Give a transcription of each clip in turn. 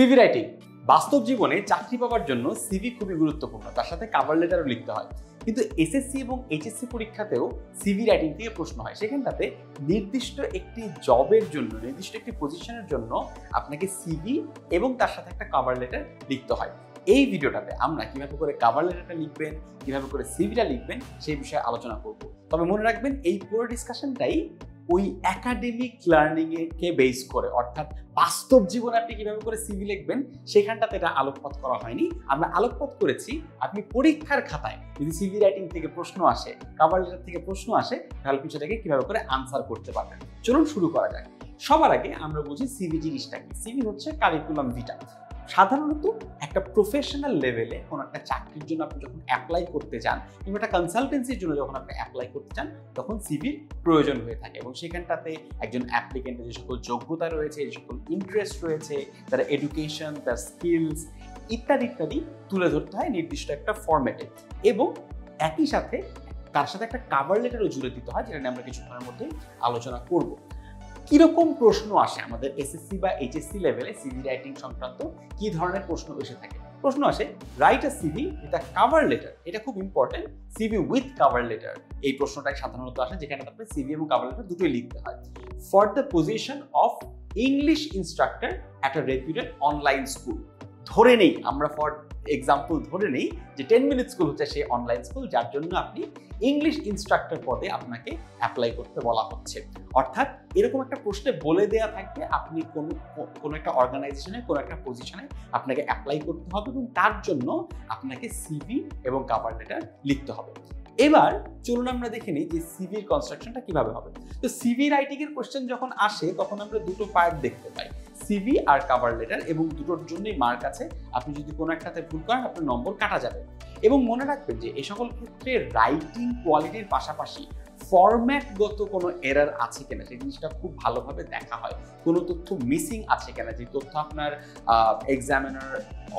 CV writing বাস্তব জীবনে চাকরি পাওয়ার জন্য সিভি খুবই গুরুত্বপূর্ণ, তার সাথে কভার লেটারও লিখতে হয়। কিন্তু এসএসসি এবং এইচএসসি পরীক্ষাতেও সিভি রাইটিং থেকে প্রশ্ন হয়। সেখানটাতে নির্দিষ্ট একটি জবের জন্য, নির্দিষ্ট একটি পজিশনের জন্য আপনাকে সিভি এবং তার সাথে একটা কভার লেটার লিখতে হয়। এই ভিডিওটাতে আমরা কিভাবে করে কভার লেটারটা লিখবেন, কিভাবে করে সিভিটা লিখবেন সেই বিষয়ে আলোচনা করব। তবে মনে রাখবেন এই পুরো ডিসকাশনটাই ওই একাডেমিক লার্নিং কে বেস করে, অর্থাৎ বাস্তব জীবনে আপনি কিভাবে করে সিভি লিখবেন সেখানটাতে এটা আলোকপাত করা হয়নি। আমরা আলোকপাত করেছি আপনি পরীক্ষার খাতায় যদি সিভি রাইটিং থেকে প্রশ্ন আসে, কভার লেটার থেকে প্রশ্ন আসে, তাহলে বিষয়টাকে কিভাবে করে আনসার করতে পারবেন। চলুন শুরু করা যাক। সবার আগে আমরা বুঝি সিভি জিনিসটা কি। সিভি হচ্ছে কারিকুলাম ভিটা। সাধারণত একটা প্রফেশনাল লেভেলে কোনো একটা চাকরির জন্য আপনি যখন অ্যাপ্লাই করতে চান কিংবা একটা কনসালটেন্সির জন্য যখন আপনি অ্যাপ্লাই করতে চান তখন সিভির প্রয়োজন হয়ে থাকে, এবং সেখানটাতে একজন অ্যাপ্লিকেন্টের যে সকল যোগ্যতা রয়েছে, যে সকল ইন্টারেস্ট রয়েছে, তার এডুকেশন, তার স্কিলস ইত্যাদি ইত্যাদি তুলে ধরতে হয় নির্দিষ্ট একটা ফরম্যাটে, এবং একই সাথে তার সাথে একটা কভার লেটারও জুড়ে দিতে হয়, যেটা নিয়ে আমরা কিছুক্ষণের মধ্যেই আলোচনা করব। কিরকম প্রশ্ন আসে আমাদের এসএসসি বা এইচএসসি লেভেলে সিভি রাইটিং সংক্রান্ত কি ধরনের প্রশ্ন এসে থাকে? প্রশ্ন আসে write a CV with a cover letter. এটা খুব important, CV with cover letter এই প্রশ্নটাই সাধারণত আসে, যেখানে আপনি সিভি এবং কভার লেটার দুটোই লিখতে হয়। For the position of English instructor at a রেপুটেড online school. ধরে নেই আমরা, ফর এক্সাম্পল ধরে নেই যে 10 মিনিট স্কুল হচ্ছে সেই অনলাইন স্কুল যার জন্য আপনি ইংলিশ ইনস্ট্রাক্টর পদে আপনাকে অ্যাপ্লাই করতে বলা হচ্ছে। অর্থাৎ এরকম একটা প্রশ্নে বলে দেওয়া থাকবে আপনি কোনো একটা অর্গানাইজেশনে, কোনো একটা পজিশনে আপনাকে অ্যাপ্লাই করতে হবে, এবং তার জন্য আপনাকে সিভি এবং কভার লেটার লিখতে হবে। এবার চলুন আমরা দেখে নিই যে সিভির কনস্ট্রাকশনটা কিভাবে হবে। তো সিভি রাইটিং এর কোশ্চেন যখন আসে তখন আমরা দুটো পার্ট দেখতে পাই, সিভি আর কভার লেটার, এবং দুটোর জন্যই মার্ক আছে। আপনি যদি কোনো একটাতে ভুল করেন আপনার নম্বর কাটা যাবে। এবং মনে রাখবেন যে এই সকল ক্ষেত্রে রাইটিং কোয়ালিটির পাশাপাশি ফরম্যাটগত কোনো এরার আছে কিনা সেই জিনিসটা খুব ভালোভাবে দেখা হয়। কোনো তথ্য মিসিং আছে কিনা, যে তথ্য আপনার এক্সামিনার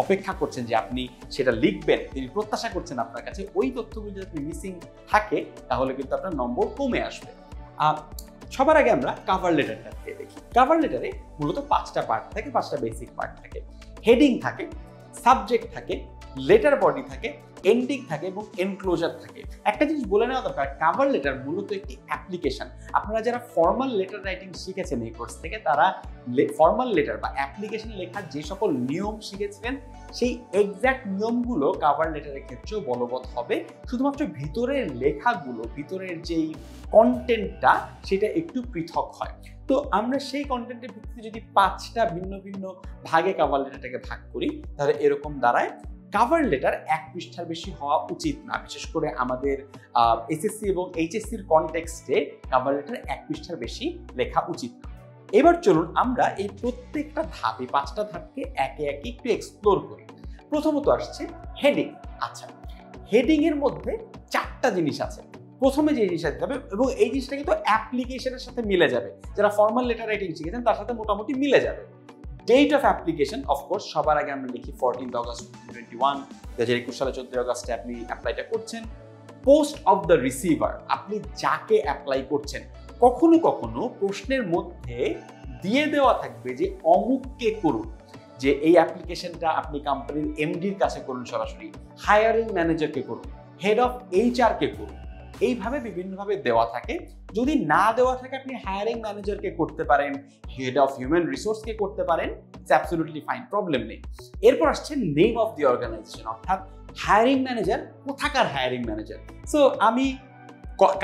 অপেক্ষা করছেন যে আপনি সেটা লিখবেন, তিনি প্রত্যাশা করছেন আপনার কাছে, ওই তথ্যগুলো যদি মিসিং থাকে তাহলে কিন্তু আপনার নম্বর কমে আসবে। সবার আগে আমরা কভার লেটারটা দেখি। কভার লেটারে মূলত 5টা পার্ট থাকে, 5টা বেসিক পার্ট থাকে। হেডিং থাকে, সাবজেক্ট থাকে, লেটার বডি থাকে, এন্ডিং থাকে এবং এনক্লোজার থাকে। একটা জিনিস বলে নেওয়া দরকার, কভার লেটার মূলত একটি অ্যাপ্লিকেশন। আপনারা যারা ফর্মাল লেটার রাইটিং শিখেছেন এই কোর্স থেকে, তারা ফর্মাল লেটার বা অ্যাপ্লিকেশন লেখার যে সকল নিয়ম শিখেছিলেন সেই এক্স্যাক্ট নিয়মগুলো কভার লেটারের ক্ষেত্রেও বলবৎ হবে। শুধুমাত্র ভিতরের লেখাগুলো, ভিতরের যেই কন্টেন্টটা সেটা একটু পৃথক হয়। তো আমরা সেই কন্টেন্টের ভিত্তিতে যদি 5টা ভিন্ন ভিন্ন ভাগে কভার লেটারটাকে ভাগ করি তাহলে এরকম দাঁড়ায়। কভার লেটার 1 পৃষ্ঠার বেশি হওয়া উচিত না, বিশেষ করে আমাদের এসএসসি এবং এইচএসসির কনটেক্সটে কভার লেটার 1 পৃষ্ঠার বেশি লেখা উচিত না। এবার চলুন আমরা এই প্রত্যেকটা ধাপে, 5টা ধাপকে একে একে একটু এক্সপ্লোর করি। প্রথমত আসছে হেডিং। আচ্ছা, হেডিং এর মধ্যে 4টা জিনিস আছে। প্রথমে যে জিনিসটা দিতে হবে, এবং এই জিনিসটা কিন্তু অ্যাপ্লিকেশনের সাথে মিলে যাবে, যারা ফর্মাল লেটার রাইটিং শিখেছেন তার সাথে মোটামুটি মিলে যাবে। ডেট অফ অ্যাপ্লিকেশন, অফকোর্স সবার আগে আমরা লিখি 14 অগস্ট 2021, 2021 সালে 14 অগস্টে আপনি অ্যাপ্লাইটা করছেন। পোস্ট অফ দ্য রিসিভার, আপনি যাকে অ্যাপ্লাই করছেন। কখনো কখনো প্রশ্নের মধ্যে দিয়ে দেওয়া থাকবে যে অমুককে করুন, যে এই অ্যাপ্লিকেশনটা আপনি কোম্পানির এমডির কাছে করুন, সরাসরি হায়ারিং ম্যানেজারকে করুন, হেড অফ এইচআর কে করুন। এইভাবে বিভিন্নভাবে দেওয়া থাকে। যদি না দেওয়া থাকে আপনি হায়ারিং ম্যানেজারকে করতে পারেন, হেড অফ হিউম্যান রিসোর্সকে করতে পারেন, ইটস অ্যাবসলিউটলি ফাইন, প্রবলেম নেই। এরপর আসছে নেম অফ দি অর্গানাইজেশন, অর্থাৎ হায়ারিং ম্যানেজার কোথাকার হায়ারিং ম্যানেজার। সো আমি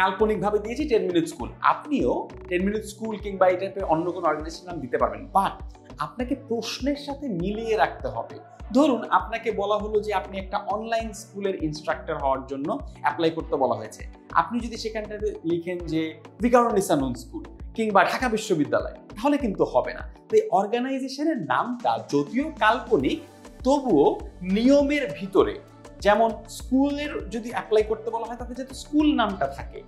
কাল্পনিকভাবে দিয়েছি 10 মিনিট স্কুল, আপনিও 10 মিনিট স্কুল কিংবা এই টাইপের অন্য কোনো অর্গানাইজেশন নাম দিতে পারবেন, বাট আপনাকে প্রশ্নের সাথে মিলিয়ে রাখতে হবে। ধরুন আপনাকে বলা হলো যে আপনি একটা অনলাইন স্কুলের ইনস্ট্রাক্টর হওয়ার জন্য অ্যাপ্লাই করতে বলা হয়েছে। আপনি যদি সেখানটাতে লিখেন যে ভিকারুন্নিসা নূন স্কুল কিংবা ঢাকা বিশ্ববিদ্যালয়, তাহলে কিন্তু হবে না। তো এই অর্গানাইজেশনের নামটা যদিও কাল্পনিক, তবুও নিয়মের ভিতরে যেমন স্কুলের যদি অ্যাপ্লাই করতে বলা হয় তাতে যাতে স্কুল নামটা থাকে।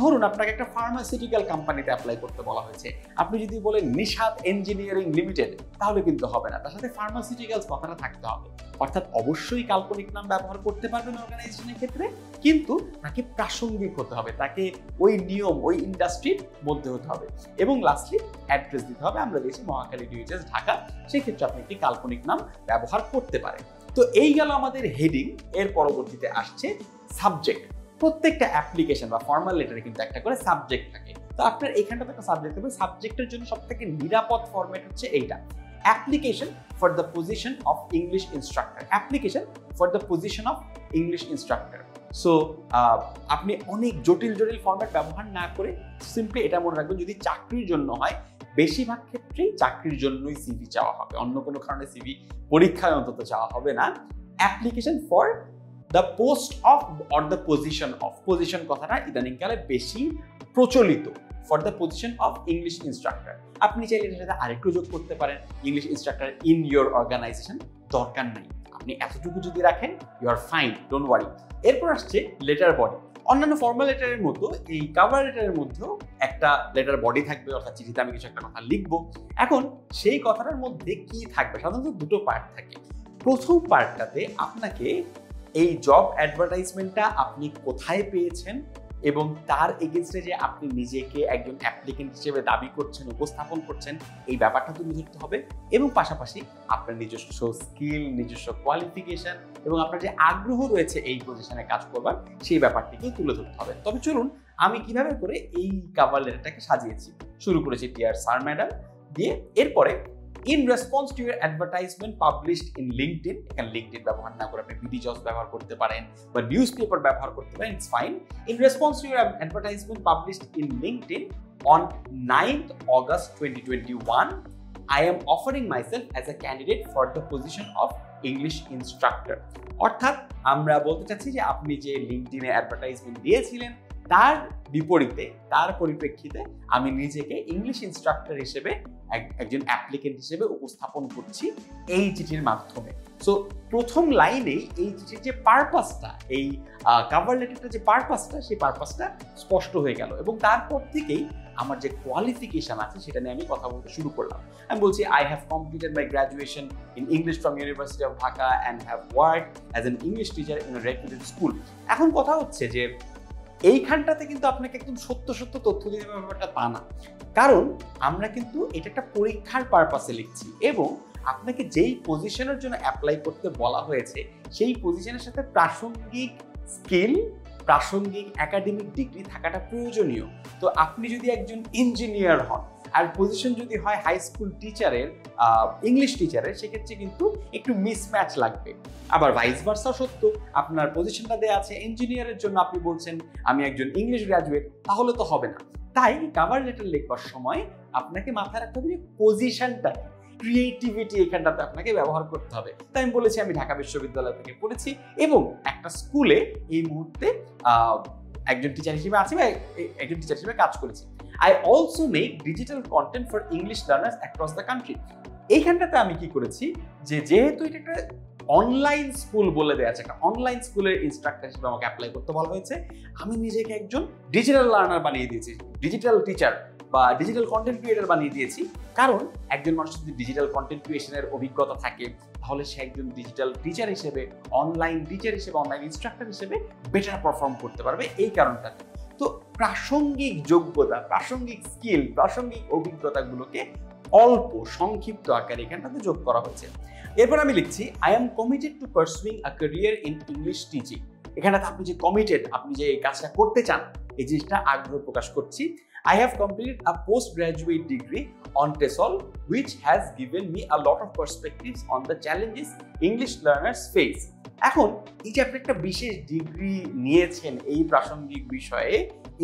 ধরুন আপনাকে একটা ফার্মাসিউটিক্যাল কোম্পানিতে অ্যাপ্লাই করতে বলা হয়েছে, আপনি যদি বলেন নিশাত ইঞ্জিনিয়ারিং লিমিটেড তাহলে কিন্তু হবে না, তার সাথে ফার্মাসিউটিক্যালস কথাটা থাকতে হবে। অর্থাৎ অবশ্যই কাল্পনিক নাম ব্যবহার করতে পারবেন অর্গানাইজেশনের ক্ষেত্রে, কিন্তু তাকে প্রাসঙ্গিক হতে হবে, তাকে ওই নিয়ম ওই ইন্ডাস্ট্রির মধ্যে হতে হবে। এবং লাস্টলি অ্যাড্রেস দিতে হবে, আমরা দিয়েছি মহাখালী ডিউজেস ঢাকা, সেক্ষেত্রে আপনি একটি কাল্পনিক নাম ব্যবহার করতে পারেন। তো এই গেল আমাদের হেডিং। এর পরবর্তীতে আসছে সাবজেক্ট। প্রত্যেকটা অ্যাপ্লিকেশন বা ফর্মাল লেটারে কিন্তু একটা করে সাবজেক্ট থাকে। তো আপনার এইখানটাতে একটা সাবজেক্ট থাকবে। সাবজেক্টের জন্য সবথেকে নিরাপদ ফরম্যাট হচ্ছে এইটা, application for the position of English instructor. Application for the position of English instructor. So আপনি অনেক জটিল জটিল ফরম্যাট ব্যবহার না করে সিম্পলি এটা মনে রাখবেন, যদি চাকরির জন্য হয় বেশিরভাগ ক্ষেত্রেই চাকরির জন্যই সিভি চাওয়া হবে, অন্য কোনো কারণে সিভি পরীক্ষায় অন্তত চাওয়া হবে না। Application for the post of or the position of, position কথাটা ইদানিংকালে বেশি প্রচলিত, for the position of English instructor. আপনি চাইলে এটার সাথে আরেকটু যোগ করতে পারেন, English instructor in your organization, দরকার নাই, আপনি এতটুকু যদি রাখেন you are fine, don't worry. এরপর আসছে লেটার বডি। অন্যান্য ফর্মাল লেটারের মতো এই কভার লেটারের মধ্যেও একটা লেটার বডি থাকবে, অর্থাৎ চিঠিতে আমি কিছু একটা কথা লিখবো। এখন সেই কথাটার মধ্যে কি থাকবে, সাধারণত দুটো পার্ট থাকে। প্রথম পার্টটাতে আপনাকে এই জব অ্যাডভার্টাইজমেন্টটা আপনি কোথায় পেয়েছেন এবং তার এগেইনস্টে যে আপনি নিজেকে একজন অ্যাপ্লিকেন্ট হিসেবে দাবি করছেন, উপস্থাপন করছেন, এই ব্যাপারটা তুলে ধরতে হবে। এবং পাশাপাশি আপনার নিজস্ব স্কিল, নিজস্ব কোয়ালিফিকেশন এবং আপনার যে আগ্রহ রয়েছে এই পজিশনে কাজ করবার, সেই ব্যাপারটিকেও তুলে ধরতে হবে। তবে চলুন আমি কিভাবে করে এই কভার লেটারটাকে সাজিয়েছি। শুরু করেছি ডিয়ার স্যার ম্যাডাম দিয়ে, এরপরে in response to your advertisement published in LinkedIn, এখানে LinkedIn ব্যবহার না করে আপনি BD Jobs ব্যবহার করতে পারেন বা নিউজপেপার ব্যবহার করতে পারেন, it's fine. In response to your advertisement published in LinkedIn on 9th August 2021, I am offering myself as a candidate for the position of English instructor. অর্থাৎ আমরা বলতে চাচ্ছি যে আপনি যে লিঙ্কডইনে অ্যাডভার্টাইজমেন্ট দিয়েছিলেন তার বিপরীতে, তার পরিপ্রেক্ষিতে আমি নিজেকে ইংলিশ ইনস্ট্রাক্টর হিসেবে একজন অ্যাপ্লিকেন্ট হিসেবে উপস্থাপন করছি এই চিঠির মাধ্যমে। সো প্রথম লাইনেই এই চিঠির যে পারপাসটা, এই কভার লেটারটা যে পারপাসটা, সেই পারপাসটা স্পষ্ট হয়ে গেল। এবং তারপর থেকেই আমার যে কোয়ালিফিকেশন আছে সেটা নিয়ে আমি কথা বলতে শুরু করলাম। আমি বলছি I have completed my graduation in English from university of Dhaka and have work as an English teacher in a রেপুটেড school. এখন কথা হচ্ছে যে এইখানটাতে কিন্তু আপনাকে একদম সত্য সত্য তথ্য দিতে হবে ব্যাপারটা তা না, কারণ আমরা কিন্তু এটা একটা পরীক্ষার পারপাসে লিখছি এবং আপনাকে যেই পজিশনের জন্য অ্যাপ্লাই করতে বলা হয়েছে সেই পজিশনের সাথে প্রাসঙ্গিক স্কিল, প্রাসঙ্গিক একাডেমিক ডিগ্রি থাকাটা প্রয়োজনীয়। তো আপনি যদি একজন ইঞ্জিনিয়ার হন আর পজিশন যদি হয় হাই স্কুল টিচারের, ইংলিশ টিচারের, সেক্ষেত্রে কিন্তু একটু মিসম্যাচ লাগবে। আবার ভাইস ভার্সা সত্য, আপনার পজিশনটা দেওয়া আছে ইঞ্জিনিয়ারের জন্য, আপনি বলছেন আমি একজন ইংলিশ গ্র্যাজুয়েট, তাহলে তো হবে না। তাই কভার লেটার লিখবার সময় আপনাকে মাথায় রাখতে হবে যে পজিশনটা কি, ক্রিয়েটিভিটি এখানটাতে আপনাকে ব্যবহার করতে হবে। তাই আমি বলেছি আমি ঢাকা বিশ্ববিদ্যালয় থেকে পড়েছি এবং একটা স্কুলে এই মুহূর্তে একজন টিচার হিসেবে আছি বা একজন টিচার হিসেবে কাজ করেছি। I also make digital content for English learners across the country. এইখানটাতে আমি কি করেছি যে যেহেতু এটা একটা অনলাইন স্কুল বলে দেওয়া আছে, একটা অনলাইন স্কুলের ইনস্ট্রাক্টর হিসেবে আমাকে অ্যাপ্লাই করতে বলা হয়েছে, আমি নিজেকে একজন ডিজিটাল লার্নার বানিয়ে দিয়েছি, ডিজিটাল টিচার বা ডিজিটাল কন্টেন্ট ক্রিয়েটর বানিয়ে দিয়েছি। কারণ একজন মানুষ যদি ডিজিটাল কন্টেন্ট ক্রিয়েশনের অভিজ্ঞতা থাকে তাহলে সে একজন ডিজিটাল টিচার হিসেবে, অনলাইন টিচার হিসেবে, অনলাইন ইনস্ট্রাক্টর হিসেবে বেটার পারফর্ম করতে পারবে এই কারণটাতে। তো প্রাসঙ্গিক যোগ্যতা, প্রাসঙ্গিক স্কিল, প্রাসঙ্গিক অভিজ্ঞতাগুলোকে অল্প সংক্ষিপ্ত আকারে এখানটাতে যোগ করা হয়েছে। এরপর আমি লিখছি I am committed two pursuing a career in English teaching. এখানটাতে আপনি যে কমিটেড, আপনি যে এই কাজটা করতে চান, এই জিনিসটা আগ্রহ প্রকাশ করছি। I have completed a postgraduate degree on TESOL, which has given me a lot of perspectives on the challenges English learners face. এখন এই যে আপনি একটা বিশেষ ডিগ্রি নিয়েছেন এই প্রাসঙ্গিক বিষয়ে,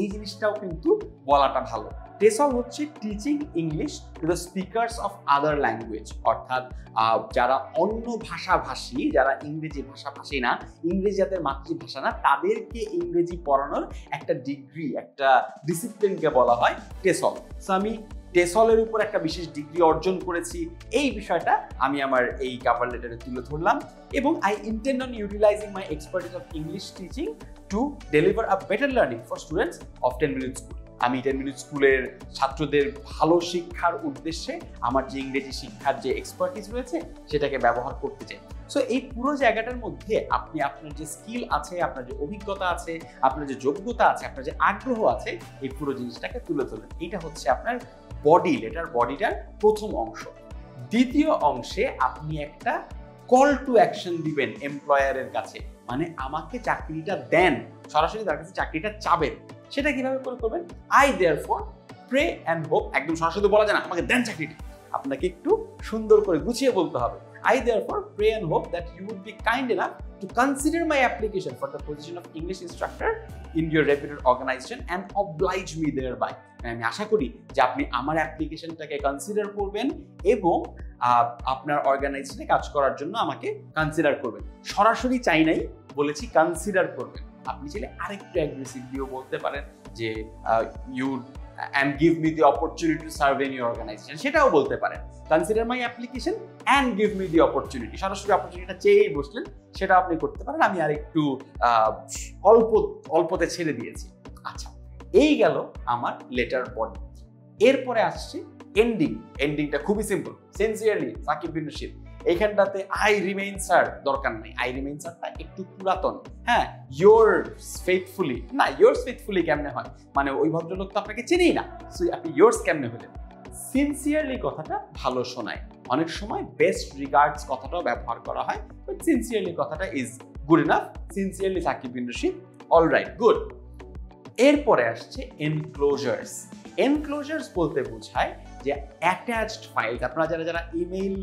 এই জিনিসটাও কিন্তু বলাটা ভালো। টেসল হচ্ছে teaching English to the speakers of other language, অর্থাৎ যারা অন্য ভাষাভাষী, যারা ইংরেজি ভাষাভাষী না, ইংরেজি যাদের মাতৃভাষা না, তাদেরকে ইংরেজি পড়ানোর একটা ডিগ্রি, একটা ডিসিপ্লিনকে বলা হয় টেসল। সো আমি টেসলের উপর একটা বিশেষ ডিগ্রি অর্জন করেছি, এই বিষয়টা আমি আমার এই কভার লেটারে তুলে ধরলাম। এবং I intend on utilising my expertise of English teaching to deliver a better learning for students of 10 minute school. আমি 10 মিনিট স্কুলের ছাত্রদের ভালো শিক্ষার উদ্দেশ্যে আমার যে ইংরেজি শিক্ষার যে এক্সপার্টিস রয়েছে সেটাকে ব্যবহার করতে চাই। সো এই পুরো জায়গাটার মধ্যে আপনি আপনার যে স্কিল আছে, আপনার যে অভিজ্ঞতা আছে, আপনার যে যোগ্যতা আছে, আপনার যে আগ্রহ আছে, এই পুরো জিনিসটাকে তুলে ধরলেন। এইটা হচ্ছে আপনার বডি লেটার, বডিটার প্রথম অংশ। দ্বিতীয় অংশে আপনি একটা কল টু অ্যাকশন দিবেন এমপ্লয়ারের কাছে, মানে আমাকে চাকরিটা দেন, সরাসরি তার কাছে চাকরিটা চাবেন। সেটা কিভাবে করবেন? I therefore pray and hope, একদম সরাসরি বলা যায় না আমাকে দেন চাকরিটা, আপনাকে একটু সুন্দর করে গুছিয়ে বলতে হবে। I therefore pray and hope that you would be kind enough to consider my application for the position of English instructor in your reputed organization and oblige me thereby. আমি আশা করি যে আপনি আমার অ্যাপ্লিকেশনটাকে কনসিডার করবেন এবং আপনার অর্গানাইজেশনে কাজ করার জন্য আমাকে কনসিডার করবেন। সরাসরি চাই নাই, বলেছি কনসিডার করবেন। আপনি চাইলে আরেকটু অ্যাগ্রেসিভলিও বলতে পারেন যে you and give me the opportunity to serve in your organization, সেটাও বলতে পারেন। Consider my application and give me the opportunity, সরাসরি অপরচুনিটিটা চেয়েই বসলেন, সেটা আপনি করতে পারেন। আমি আরেকটু অল্পতে ছেড়ে দিয়েছি। আচ্ছা, এই গেল আমার লেটার বডি। এরপরে আসছে এন্ডিং। এন্ডিংটা খুবই সিম্পল, সিনসিয়ারলি সাকিব বিন রশিদ। এইখানটাতে আই রিমেইন স্যার দরকার নেই, আই রিমেইন স্যারটা একটু পুরাতন। হ্যাঁ, ইয়োর্স ফেথফুলি, না ইয়োর্স ফেথফুলি কেমনে হয়, মানে ওই ভদ্রলোক তো আপনাকে চিনেই না, সো আপনি ইয়োর্স কেমনে হলেন? সিনসিয়ারলি কথাটা ভালো শোনায়, অনেক সময় বেস্ট রিগার্ডস কথাটাও ব্যবহার করা হয়, বাট সিনসিয়ারলি কথাটা is good enough. Sincerely Sakib bin Rashid, alright, good. এরপরে আসছে এনক্লোজার্স। এনক্লোজার্স বলতে বোঝায় যে অ্যাটাচড ফাইল। আপনারা যারা ইমেইল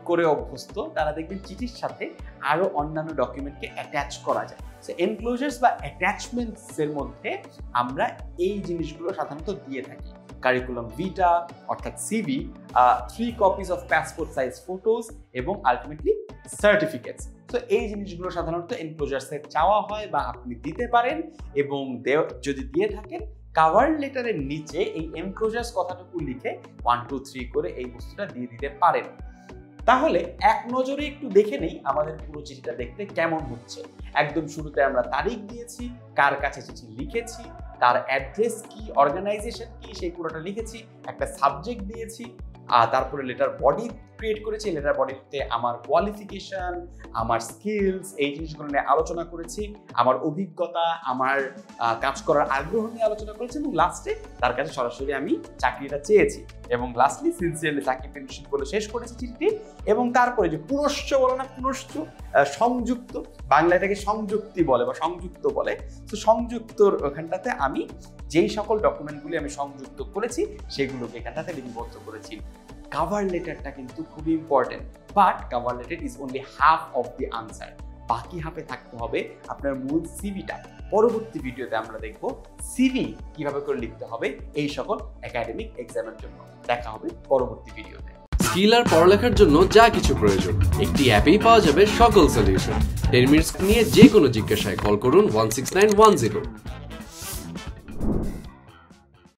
করে অভ্যস্ত তারা দেখবেন চিঠির সাথে আরো অন্যান্য ডকুমেন্টকে অ্যাটাচ করা যায়। সো এনক্লোজার্স বা অ্যাটাচমেন্টসের মধ্যে আমরা এই জিনিসগুলো সাধারণত দিয়ে থাকি। কারিকুলাম ভিটা অর্থাৎ CV, 3 copies of passport size photos এবং আলটিমেটলি সার্টিফিকেটস। তো এই জিনিসগুলো সাধারণত এনক্লোজার্সে চাওয়া হয় বা আপনি দিতে পারেন, এবং যদি দিয়ে থাকেন কভার লেটারের নিচে এই এনক্লোজার্স কথাটুকু লিখে 1 2 3 করে এই বস্তুটা দিয়ে দিতে পারেন। তাহলে এক নজরে একটু দেখে নেই আমাদের পুরো চিঠিটা দেখতে কেমন হচ্ছে। একদম শুরুতে আমরা তারিখ দিয়েছি, কার কাছে চিঠি লিখেছি, তার অ্যাড্রেস কি, অর্গানাইজেশন কি, সেই পুরোটা লিখেছি, একটা সাবজেক্ট দিয়েছি, তারপরে লেটার বডি ক্রিয়েট করেছি। লেটার বডিতে আমার কোয়ালিফিকেশন, আমার স্কিলস, এই জিনিসগুলো নিয়ে আলোচনা করেছি, আমার অভিজ্ঞতা, আমার কাজ করার আগ্রহ নিয়ে আলোচনা করেছি, এবং লাস্টে তার কাছে সরাসরি আমি চাকরিটা চেয়েছি, এবং লাস্টলি সিনসিয়ারলি সাকিব বিন রশিদ বলে শেষ করেছি চিঠিটি। এবং তারপরে যে পুনশ্চ বলে না, পুনশ্চ সংযুক্ত, বাংলা এটাকে সংযুক্তি বলে বা সংযুক্ত বলে। তো সংযুক্তর ওখানটাতে আমি যেই সকল ডকুমেন্টগুলি আমি সংযুক্ত করেছি সেগুলোকে এখানটাতে লিপিবদ্ধ করেছি। কভার লেটারটা কিন্তু খুবই important, but cover letter is only half of the answer. বাকি হাফে থাকতে হবে আপনার মূল সিভিটা। পরবর্তী ভিডিওতে আমরা দেখব সিভি কিভাবে করে লিখতে হবে এই সকল একাডেমিক এক্সামের জন্য। দেখা হবে পরবর্তী ভিডিওতে। স্কিল আর পড়ালেখার জন্য যা কিছু প্রয়োজন একটি অ্যাপেই পাওয়া যাবে সকল সলিউশন। 10 মিনিটস নিয়ে যে কোনো জিজ্ঞাসায় কল করুন 16910।